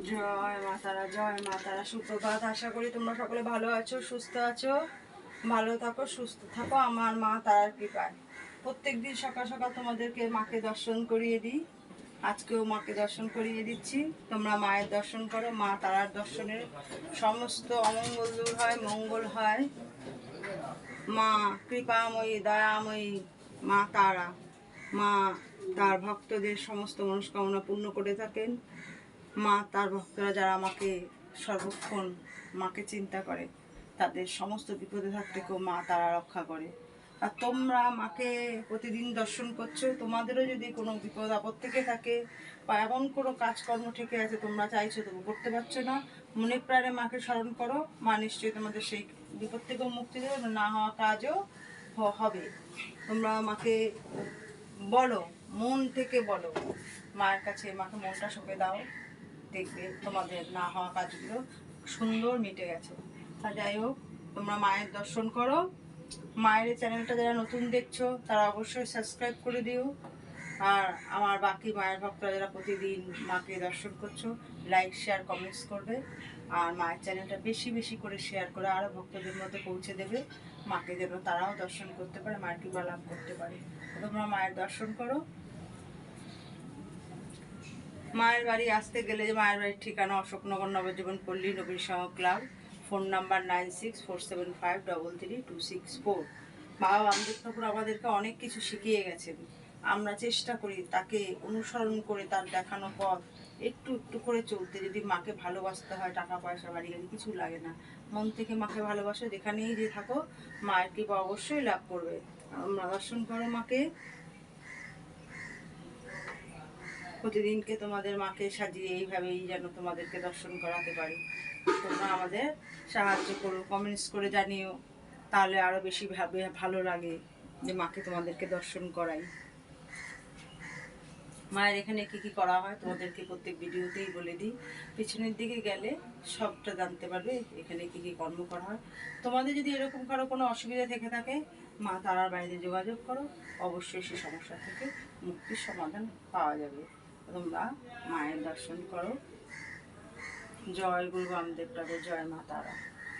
জয় মা তারা, জয় মা তারা। সুপ্রভাত। আশা করি তোমরা সকলে ভালো আছো, সুস্থ আছো। ভালো থাকো, সুস্থ থাকো আমার মা তারার কৃপায়। প্রত্যেক দিন সকাল সকাল তোমাদেরকে মাকে দর্শন করিয়ে দিই। আজকেও মাকে দর্শন করিয়ে দিচ্ছি। তোমরা মায়ের দর্শন করো। মা তারার দর্শনের সমস্ত অমঙ্গল দূর হয়, মঙ্গল হয়। মা কৃপাময়ী, দয়াময়ী মা তারা, মা তার ভক্তদের সমস্ত মনস্কামনা পূর্ণ করে থাকেন। মা তার ভক্তরা যারা আমাকে সর্বক্ষণ মাকে চিন্তা করে, তাদের সমস্ত বিপদে হাত থেকেও মা তারা রক্ষা করে। আর তোমরা মাকে প্রতিদিন দর্শন করছো, তোমাদেরও যদি কোনো বিপদ আপদ থেকে থাকে বা এমন কোনো কাজকর্ম থেকে আছে তোমরা চাইছো তবু করতে পারছো না, মনে প্রাণে মাকে স্মরণ করো। মা নিশ্চয়ই তোমাদের সেই বিপদ থেকেও মুক্তি দেবে, না হওয়া কাজও হবে। তোমরা মাকে বলো, মন থেকে বলো মায়ের কাছে, মাকে মনটা সঁপে দাও, দেখবে তোমাদের না হওয়া কাজগুলো সুন্দর মিটে গেছে। তা যাই হোক, তোমরা মায়ের দর্শন করো। মায়ের এই চ্যানেলটা যারা নতুন দেখছো তারা অবশ্যই সাবস্ক্রাইব করে দিও। আর আমার বাকি মায়ের ভক্তরা যারা প্রতিদিন মাকে দর্শন করছো, লাইক শেয়ার কমেন্টস করবে। আর মায়ের চ্যানেলটা বেশি বেশি করে শেয়ার করে আরও ভক্তদের মধ্যে পৌঁছে দেবে, মাকে যেন তারাও দর্শন করতে পারে, মায়ের কৃপা লাভ করতে পারে। তোমরা মায়ের দর্শন করো। মায়ের বাড়ি আসতে গেলে, যে মায়ের বাড়ির ঠিকানা অশোকনগর নবজীবন পল্লী নবীন সহ ক্লাব, ফোন নাম্বার 9647533264। বাবা বামদেব ঠাকুর আমাদেরকে অনেক কিছু শিখিয়ে গেছেন। আমরা চেষ্টা করি তাকে অনুসরণ করে তার দেখানো পথ একটু একটু করে চলতে। যদি মাকে ভালোবাসতে হয়, টাকা পয়সা বাড়ি গাড়ি কিছু লাগে না, মন থেকে মাকে ভালোবাসো, যেখানেই যে থাকো মায়ের কৃপা অবশ্যই লাভ করবে। আমরা দর্শন করো মাকে। প্রতিদিনকে তোমাদের মাকে সাজিয়ে এইভাবেই যেন তোমাদেরকে দর্শন করাতে পারি। তোমরা আমাদের সাহায্য করো, কমেন্টস করে জানিও, তাহলে আরও বেশি ভালো লাগে যে মাকে তোমাদেরকে দর্শন করাই। মায়ের এখানে কি কি করা হয় তোমাদেরকে প্রত্যেক ভিডিওতেই বলে দিই। পিছনের দিকে গেলে সবটা জানতে পারবে এখানে কি কি কর্ম করা হয়। তোমাদের যদি এরকম কারো কোনো অসুবিধা থেকে থাকে, মা তারার বাইরে যোগাযোগ করো, অবশ্যই সে সমস্যা থেকে মুক্তির সমাধান পাওয়া যাবে। তোমরা মায়ের দর্শন করো। জয় গুরু বামদেব ঠাকুর, জয় মা তারা।